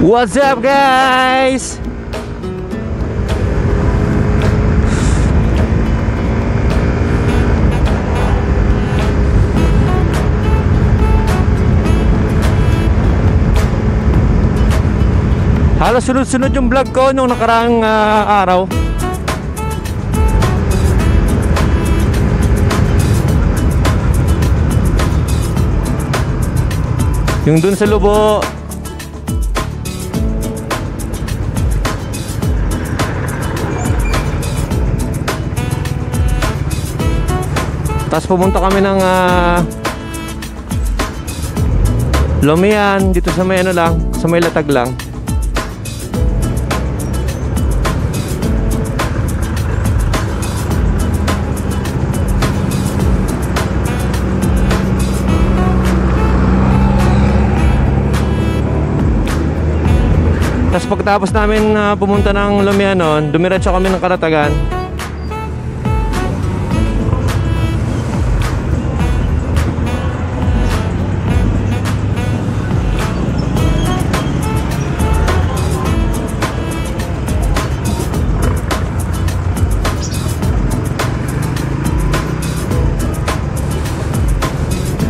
What's up, guys? Halos sunod-sunod yung vlog ko nung nakaraang araw. Yung dun sa Lubo, tapos pumunta kami ng Lumian, dito sa may ano lang, sa may Latag lang. Tapos pagkatapos namin pumunta ng Lumianon, dumiretso kami ng Karatagan.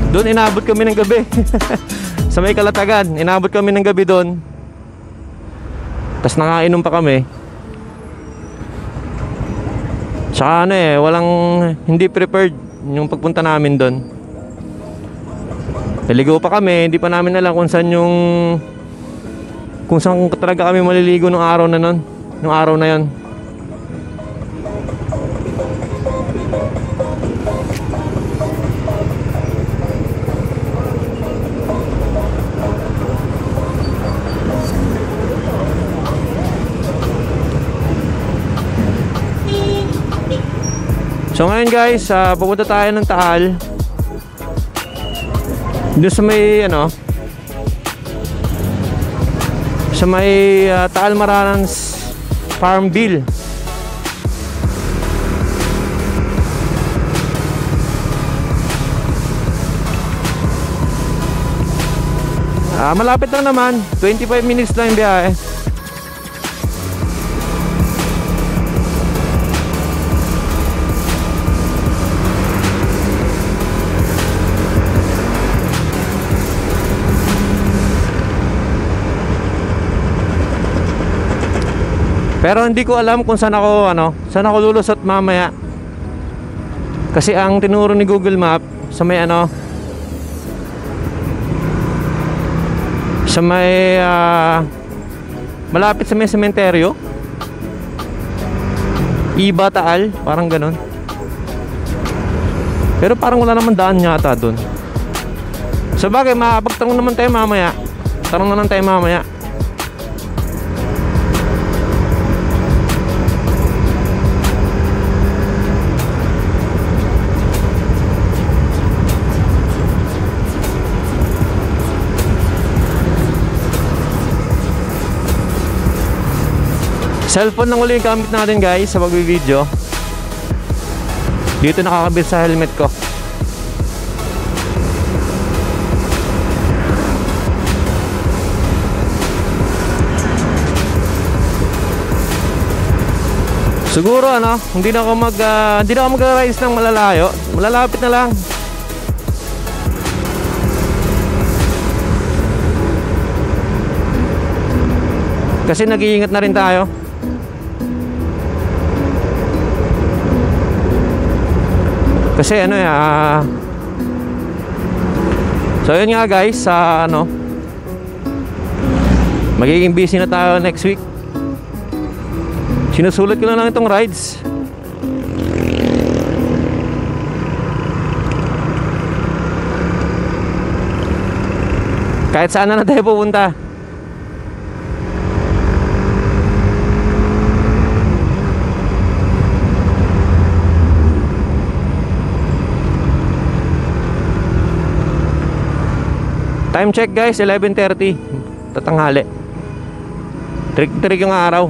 Doon inabot kami ng gabi. Sa may Kalatagan, inabot kami ng gabi doon. Tapos nakainom pa kami. Tsaka ano walang, hindi prepared yung pagpunta namin doon. Naligo pa kami, hindi pa namin alam kung saan kung saan talaga kami maliligo nung araw na nun, nung araw na yon. So ngayon guys, pupunta tayo ng Taal. Doon sa may sa may Taal Maranans Farmville. Malapit lang naman, 25 minutes lang yung biyahe. Pero hindi ko alam kung saan ako lulusot mamaya. Kasi ang tinuro ni Google Map sa may sa may malapit sa may sementeryo, Iba Taal, parang ganon. Pero parang wala naman daan yata dun. Sabagay, makapagtanong naman tayo mamaya. Tanong na lang tayo mamaya. Cellphone lang ulit yung gamit natin guys sa pag-video. Dito nakakabit sa helmet ko. Siguro hindi na ako mag-rise ng malalayo. Malalapit na lang. Kasi nag-iingat na rin tayo. Kasi so yun nga guys, magiging busy na tayo next week. Sinusulat ko na lang itong rides. Kahit saan na tayo pupunta. Time check guys, 11:30. Tatanghali. Trik-trik yung araw.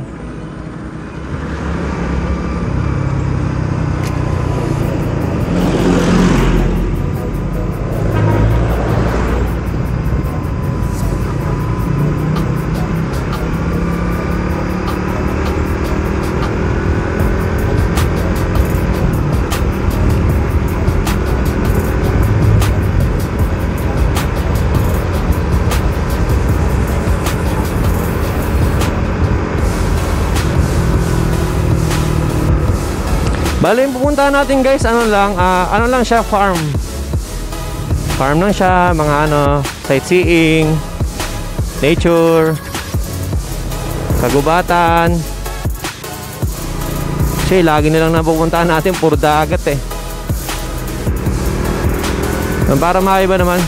Bale yung pupuntahan natin guys, ano lang siya, farm lang siya, mga sightseeing, nature, kagubatan. Kasi lagi nilang napupuntahan natin puro dagat eh. Para maiba naman.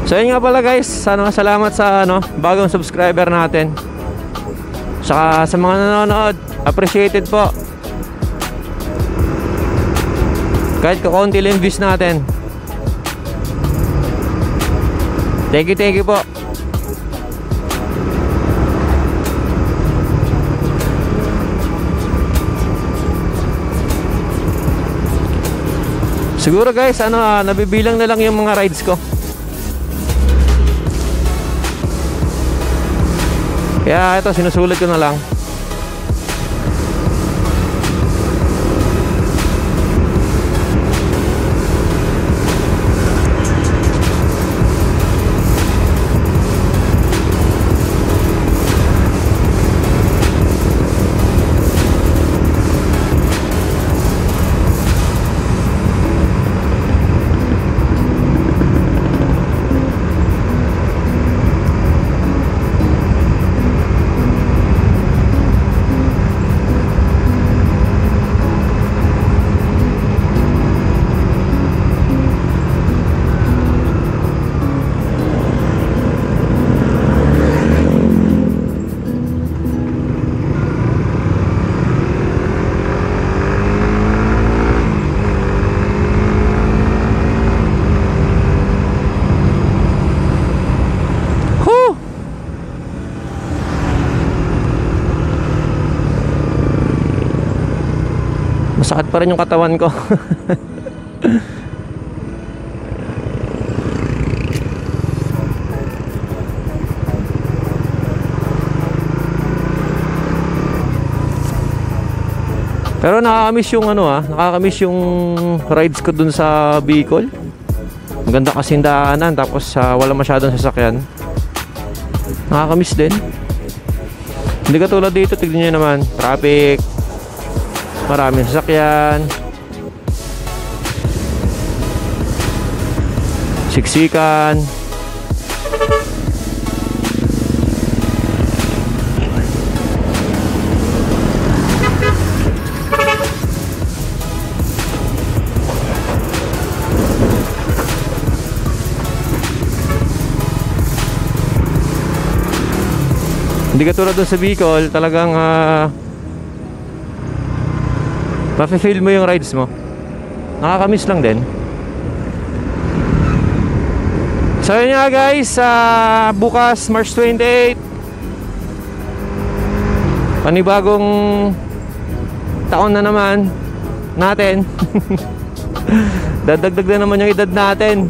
So yun nga pala guys, salamat sa bagong subscriber natin. Saka sa mga nanonood, appreciated po. Kahit kakunti lang views natin. Thank you po. Siguro guys, nabibilang na lang yung mga rides ko. Kaya ito, sinusulit ko na lang. Masakit pa rin yung katawan ko. Pero nakakamiss yung nakakamiss yung rides ko dun sa Bicol. Maganda kasing daanan, tapos wala masyadong sasakyan. Nakakamiss din. Hindi katulad dito, tignan nyo naman, traffic, maraming sasakyan, siksikan. Hindi katulad doon sa Bicol, talagang mafe-feel mo yung rides mo. Nakakamiss lang din. So yun nga guys, bukas March 28, panibagong taon na naman natin. Dadagdag na naman yung edad natin.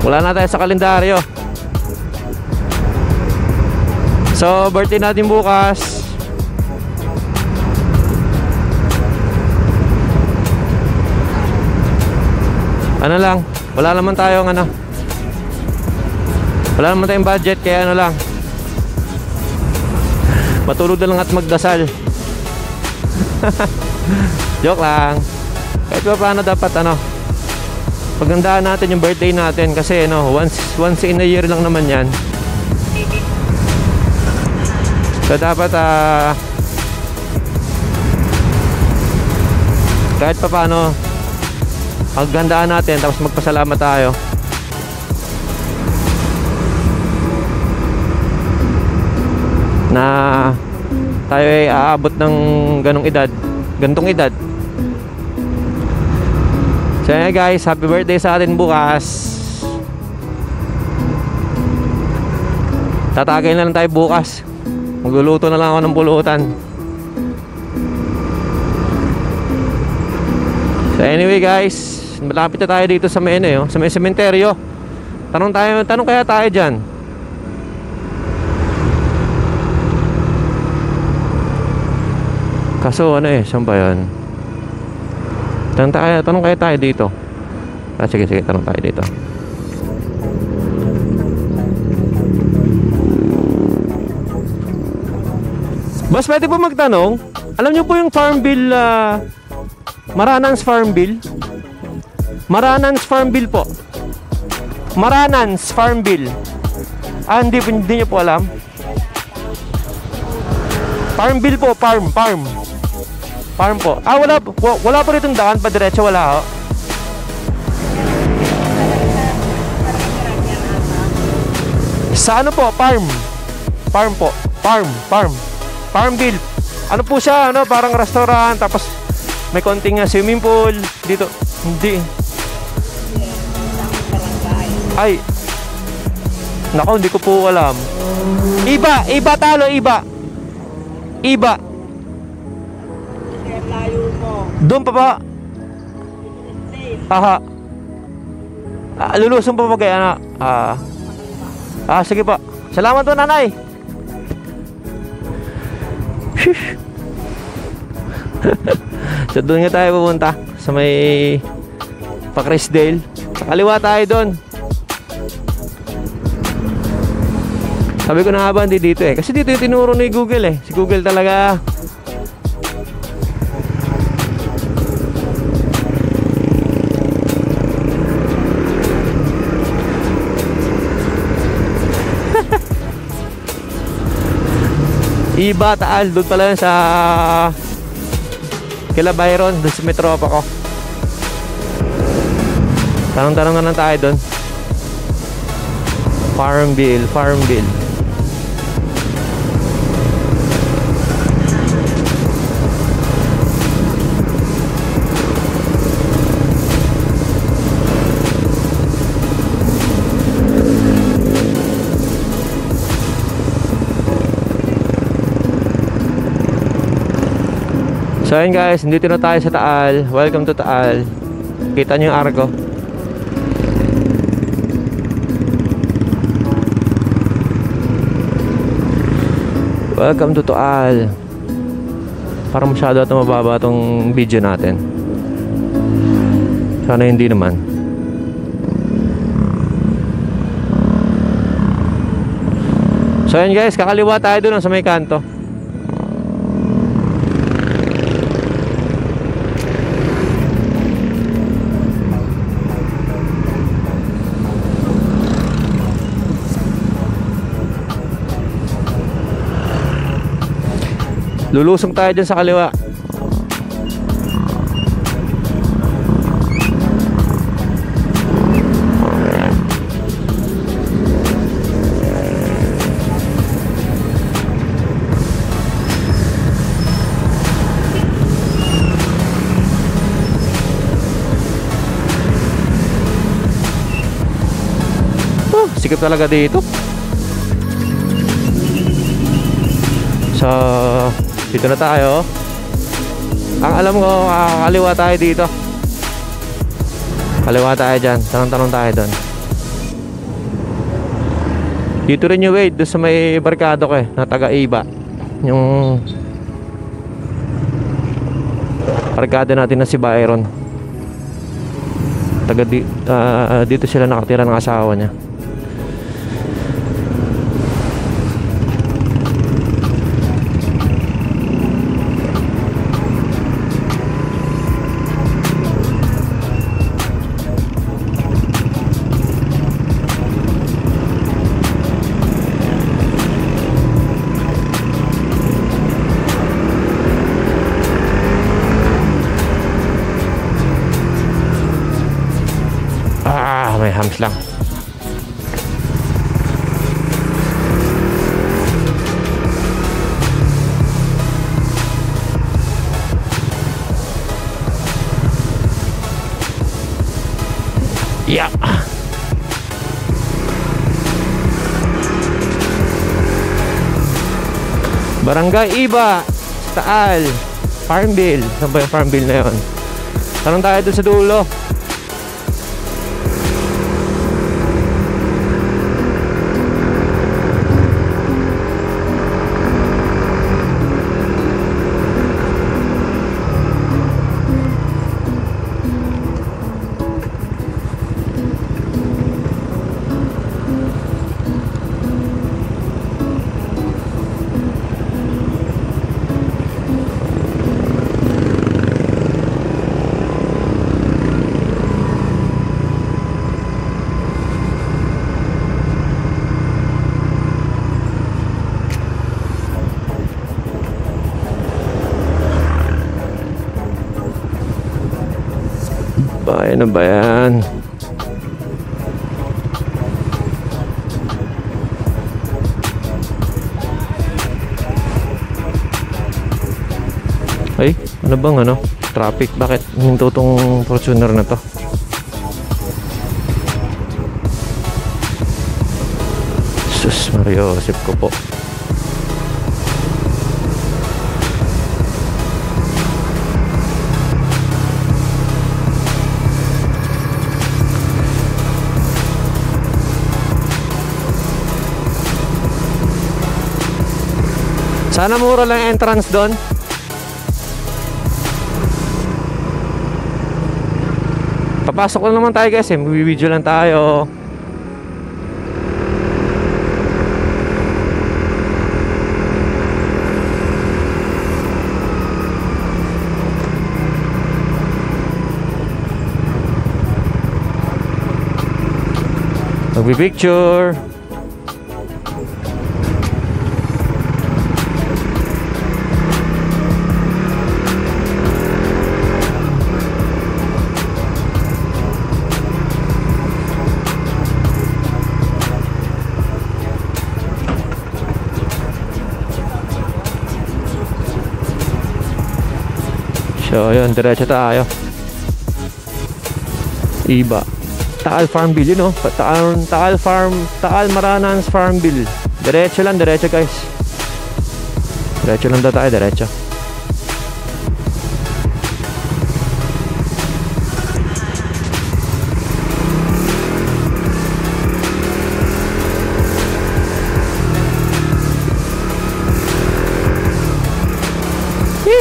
Wala na tayo sa kalendaryo. So birthday natin bukas. Ano lang, wala naman tayong wala naman tayong budget, kaya lang, matulog na lang at magdasal. Joke lang. Kahit pa paano dapat pagandaan natin yung birthday natin, kasi once in a year lang naman yan. So dapat kahit pa paano pagandaan natin, tapos magpasalamat tayo. Na tayo ay aabot ng ganitong edad. So yeah guys, happy birthday sa atin bukas. Tatagay na lang tayo bukas. Magluluto na lang ako ng pulutan. So anyway guys, malapit na tayo dito sa may sa may sementeryo. Tanong kaya tayo dyan. Kaso ano eh, saan ba yan? Tanong kaya tayo dito. Sige, tanong tayo dito. Boss, pwede po magtanong? Alam niyo po yung Farm Bill, Maranans Farm Bill? Maranans Farm Bill po. Maranans Farm Bill. Hindi niyo po alam? Farm Bill po, farm po. Wala po ritong daan pa diretso, wala ho. Sa ano po? Farm po. Farm Bill. Ano po siya? Ano, parang restaurant, tapos may konting swimming pool dito. Hindi. Ay. Nako, hindi ko po alam. Iba talo. Doon pa ba? Aha. Lulusong pa ba kaya na? Sige pa. Salamat po, nanay. So doon nga tayo pupunta sa may Pa-Crisdale. Sa kaliwa tayo doon. Sabi ko na nga ba hindi dito eh. Kasi dito yung tinuro ni Google eh. Si Google talaga. Iba, Taal. Doon pala yun sa kila Byron. Doon sa may tropa ko. Tanong-tanong na lang tayo doon. Farm Bill. So ayun guys, dito na tayo sa Taal. Welcome to Taal. Kita nyo yung Argo. Welcome to Taal. Parang masyado ito mababa itong video natin. Sana hindi naman. So ayun guys, kakaliwa tayo doon sa may kanto. Lulusong tayo dyan sa kaliwa. Sikip talaga dito. Dito na tayo. Ang alam ko, kaliwa tayo dito. Kaliwa tayo dyan. Tanong-tanong tayo doon. Dito rin yung Wade. Doon sa may barkado ko na taga-Iba. Yung barkado natin na si Byron. Dito sila nakatira ng asawa niya. May hams lang. Yeah. Barangay Iba, Taal, Farm Bill. Saan ba yung Farm Bill na yun? Tanong tayo doon sa dulo. Ay, ano ba yan? Ay, ano bang ano? Traffic. Bakit hinto tong Fortuner na to? Sus Mario, sip ko po. Sana mura lang entrance doon. Papasok lang naman tayo guys eh. Magbibideo lang tayo. Magbi-picture. So, yun, diretso tayo. Iba. Taal Farmville, yun, no? Taal Maranans Farmville. Diretso lang, diretso, guys. Diretso lang daw tayo, diretso.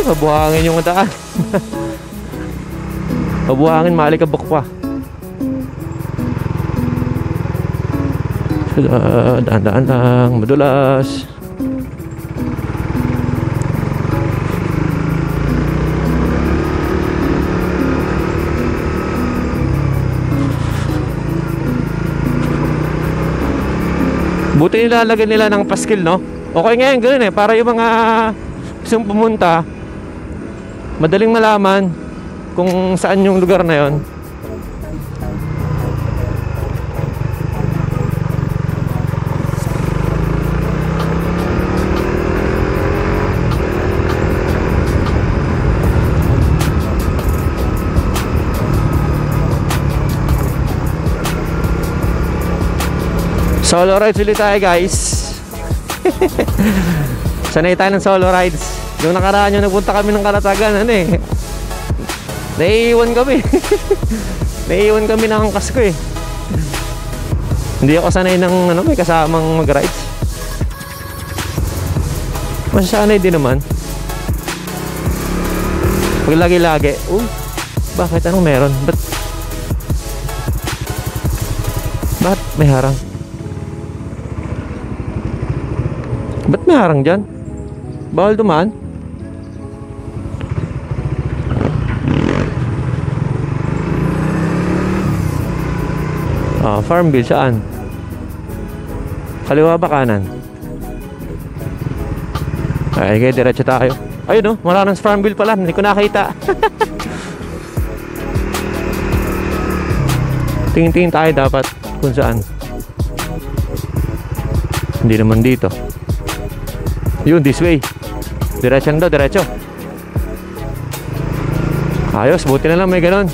Mabuhangin yung daan. Mabuhangin, malikabok pa. Daan-daan lang, madulas. Buti nilalagyan nila ng paskil, no? Okay ngayon, ganun eh. Para yung mga gustong pumunta, madaling malaman kung saan yung lugar na yon. Solo rides ulit tayo guys. Sanay tayo ng solo rides. Yung nakaraan yung nagpunta kami ng Kalatagan, ano eh, naiiwan kami. Naiiwan kami ng angkas ko eh. Hindi ako sanay ng ano, may kasamang mag-rides. Masasanay din naman. Pag lagi-lagi, bakit anong meron? Ba't may harang? Ba't may harang dyan? Bawal dumaan? Farmville saan? Kaliwa ba kanan? Ay, kaya diretso tayo. Ayun, Maranans Farmville pala. Hindi ko nakita. Tingin-tingin tayo dapat kung saan. Hindi naman dito. Yun, this way. Diretso na daw, diretso. Ayos, buti na lang may ganon.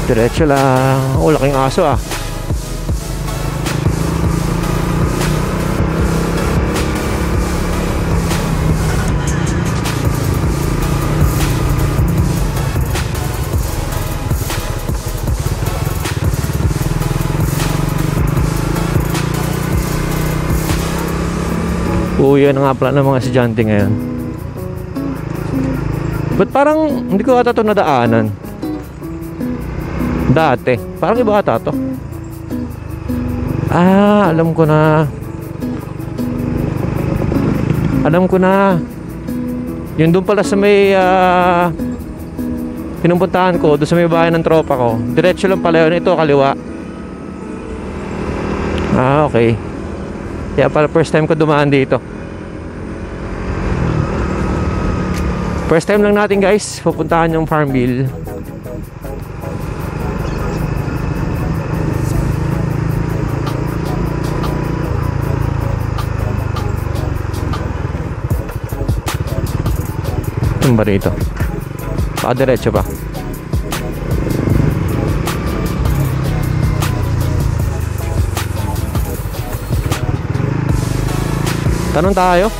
Diretso lang. Laking aso ah. Yan nga pala ng mga estudyante ngayon. Ba't parang hindi ko ata ito nadaanan dati? Parang iba ata ito. Alam ko na. Alam ko na. Yun doon pala sa may pinupuntahan ko, doon sa may bahay ng tropa ko. Diretso lang pala yun. Ito kaliwa. Ah, okay. Kaya pala first time ko dumaan dito. First time lang natin guys pupuntahan yung Farmville. Ano ba rito? Diretso pa. Tanong tayo.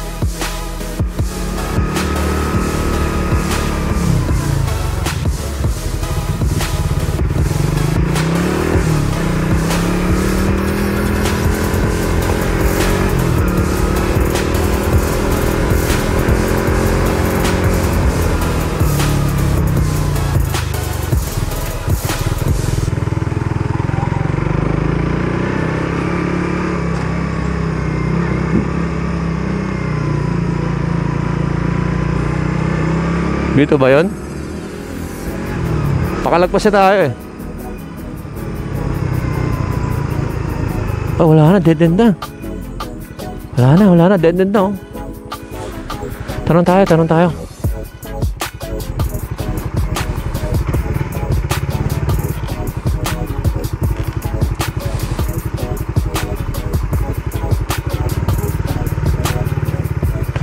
Dito ba yun? Pakalagpas na tayo eh. Oh, wala na, dead end na. Wala na, dead end na oh. Tanong tayo. Tanong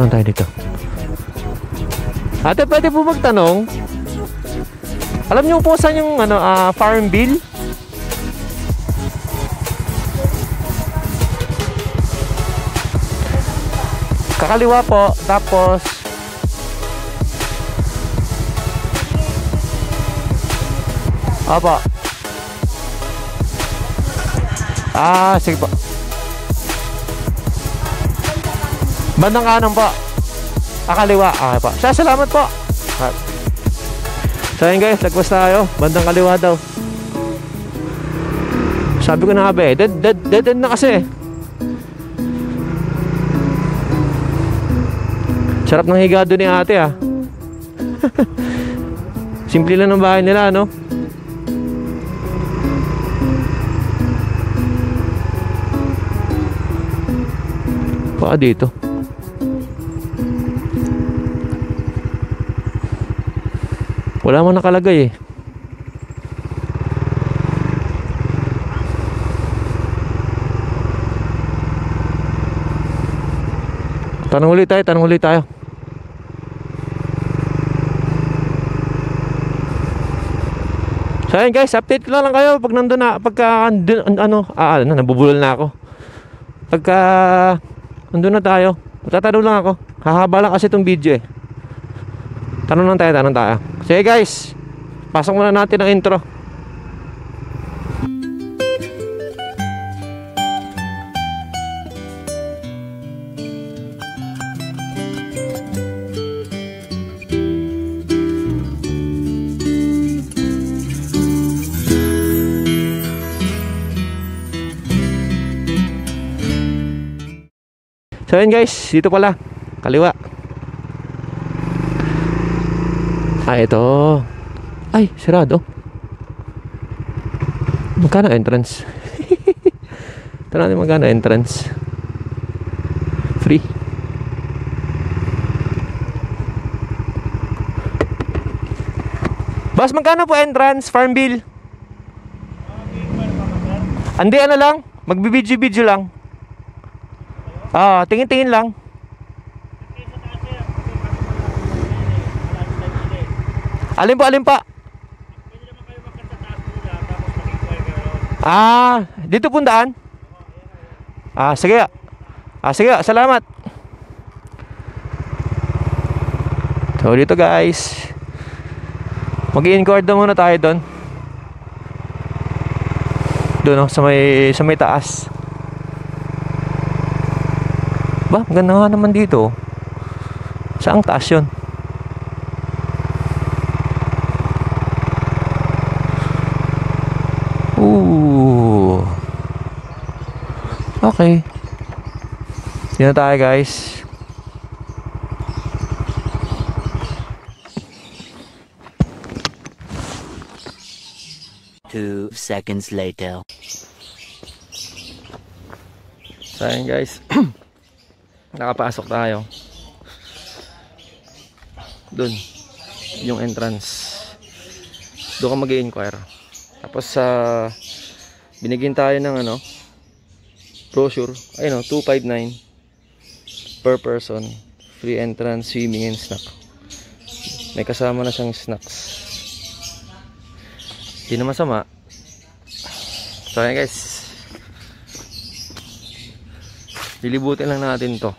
tayo dito. Ate, pwede po magtanong? Alam niyo po saan yung Farmville? Kakaliwa po, tapos Opo. Ah, sige po. Bandang kanan po. Kaliwa. Okay po. Salamat po. So yun guys, lagpas tayo. Bandang kaliwa daw. Sabi ko na nga ba eh, dead end na kasi. Sarap ng higa doon ni ate ah. Simple lang ng bahay nila, no? Baka dito. Wala man nakalagay eh. Tanong ulit tayo. So ayun guys, update ko lang kayo pag nandun na, pagka nabubulol na ako. Pagka nandun na tayo, tatanong lang ako. Hahaba lang kasi itong video eh. Tanong tayo. Sige guys, pasok muna natin ang intro. So yun guys, dito pala, kaliwa. Ito. Ay, sarado. Magkano entrance? Tanong natin magkano entrance. Free. Boss, magkano po entrance, Farmville? Hindi, ano lang, magbibidyo lang. Tingin-tingin lang. Alin pa? Dito pundaan? Sige. Sige, salamat. So dito guys, mag-i-encord na muna tayo doon. Doon sa may taas. Ba, ganda nga naman dito. Saang taas yun? Ooh. Okay. Yan na tayo guys. Two seconds later. So ayun guys, nakapasok tayo. Doon, yung entrance. Doon ka mag-i-inquire. Tapos binigyan tayo ng ano, brochure. Ayun o, 259 per person. Free entrance, swimming and snack. May kasama na siyang snacks. Hindi na masama. So ayun guys, lilibutin lang natin to.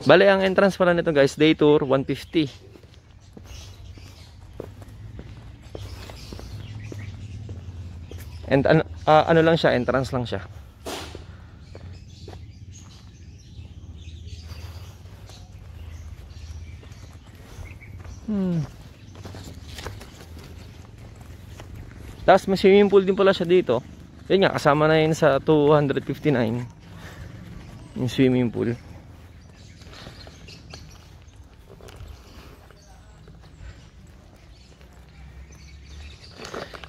Bale, ang entrance pala nito guys, day tour, 150. And ano lang siya, entrance lang siya. Tapos may swimming pool din pala siya dito. Yan nga, kasama na yun sa 259 yung swimming pool.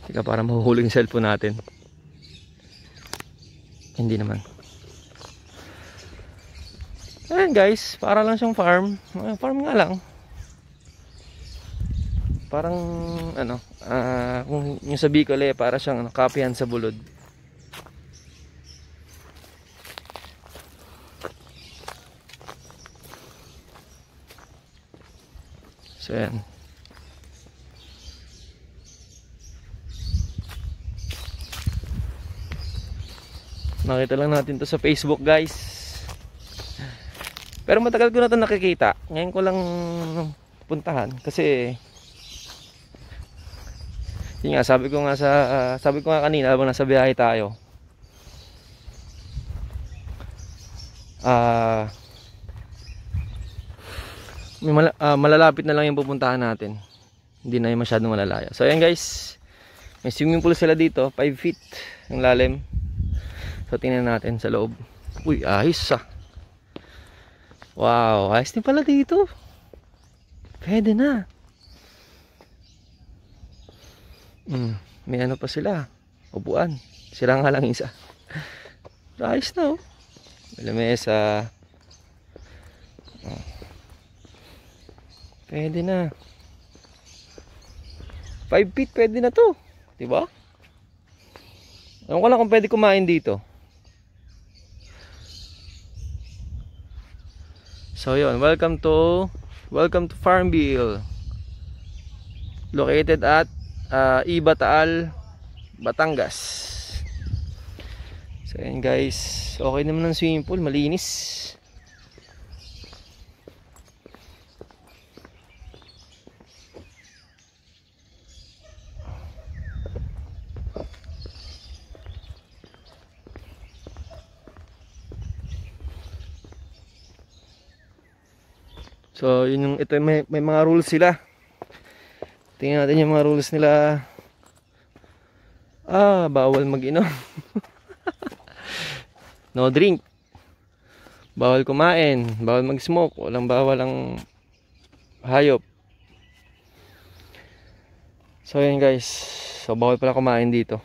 Teka, para mahuhulog yung cellphone natin. Hindi naman. Ayan guys, para lang siyang farm. Farm nga lang. Parang ano, kung yung sa Bicol para siyang kapihan sa bulod. So yan. Nakita lang natin to sa Facebook guys. Pero matagal ko na to nakikita. Ngayon ko lang puntahan kasi yun nga, sabi ko nga kanina habang nasa biyahe tayo. Malalapit na lang yung pupuntahan natin. Hindi na yung masyadong malalayo. So ayan guys, may swimming pool sila dito, 5 feet yung lalim. So tingnan natin sa loob. Uy, ayos ah. Wow, ayos din pala dito. Pwede na. May ano pa sila, upuan. Sira nga lang isa. Ayos na oh. May lamesa. Pwede na. 5 feet pwede na to, diba? Ewan ko lang kung pwede kumain dito. So yun, welcome to Farmville. Located at Iba Taal, Batangas. So yun guys, okay naman ang swimming pool, malinis. So yun yung, ito may mga rules sila. Tingnan natin yung mga rules nila. Bawal mag-inom. No drink. Bawal kumain, bawal mag-smoke, walang bawal ang hayop. So yun guys, so bawal pala kumain dito.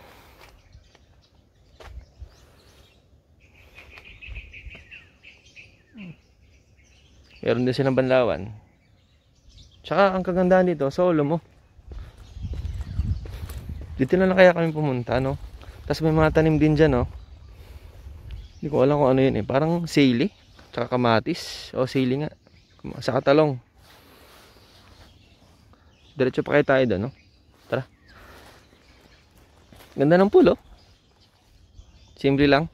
Meron din silang banlawan. Tsaka ang kagandahan dito, solo mo. Dito na lang kaya kami pumunta, no? Tapos may mga tanim din dyan, no? Hindi ko alam kung ano yun eh. Parang sili, tsaka kamatis. O sili nga, saka talong. Diretso pa kayo tayo doon, no? Tara. Ganda ng pool, oh. Simple lang.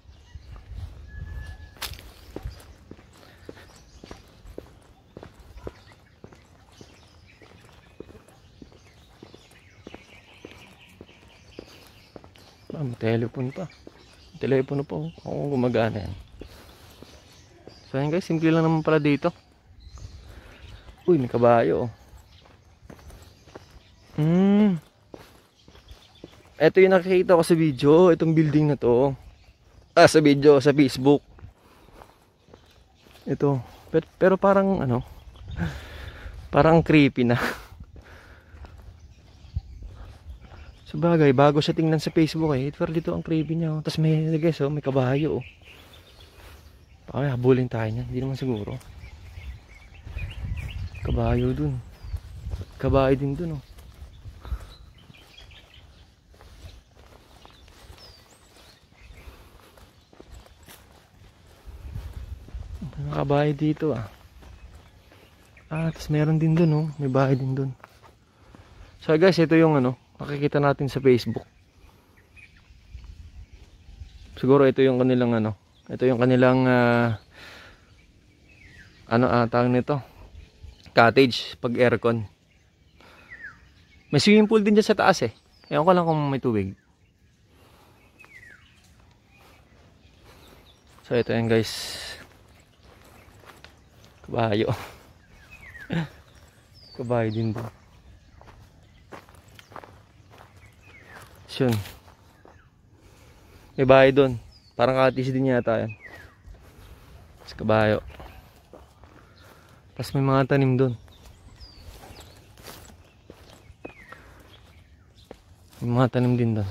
May telephone pa. Telepono pa oh. Ako gumagana yan. So yan guys, simple lang naman pala dito. Uy, may kabayo oh. Ito yung nakikita ko sa video. Itong building na to. Sa video, sa Facebook. Ito. Pero parang ano, parang creepy na. Sabagay, bago siya tingnan sa Facebook eh. Pero dito ang creepy niya. Oh. Tapos may, guys, oh, may kabayo. Oh. Ay, habulin tayo niyan. Hindi naman siguro. Kabayo dun. Kabayo din dun, oh. May kabayo dito, ah. Ah, tapos meron din dun, oh. May bahay din dun. So, guys, ito yung ano, makikita natin sa Facebook. Siguro ito yung kanilang ano. Ito yung kanilang tawag nito, cottage pag aircon. May swimming pool din dyan sa taas eh. Ewan ko lang kung may tubig. So ito yan guys. Kabayo. Kabayo din doon. Yun. May bahay doon. Parang cottage din yata yan. Sa kabayo. Tapos may mga tanim doon. May mga tanim din doon.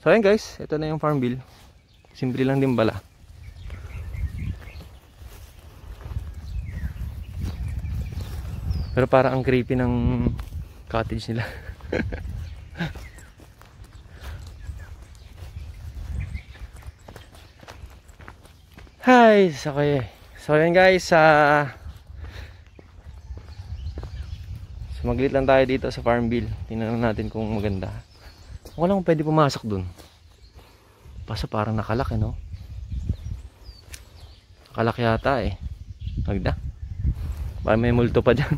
So ayan guys, ito na yung farm bill. Simple lang din pala. Pero parang ang creepy ng cottage nila. Hi, so yan guys, sumaglit lang tayo dito sa farm bill. Tingnan natin kung maganda. Wala kung pwede pumasok dun. Basta parang nakalak no? Nakalak yata eh. Magda. Parang may multo pa dyan.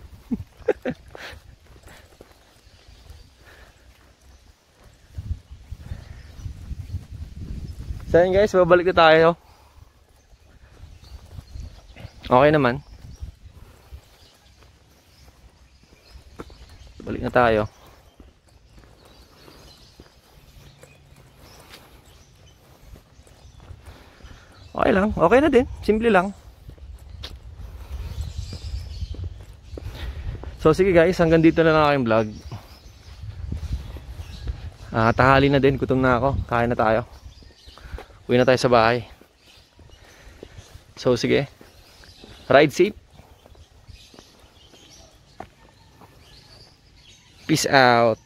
So yan guys, babalik na tayo. Okay naman. Balik na tayo. Okay lang. Okay na din. Simple lang. So sige guys, hanggang dito na lang aking vlog. Tanghali na din. Gutom na ako. Kain na tayo. Uwi na tayo sa bahay. So sige. Ride safe. Peace out.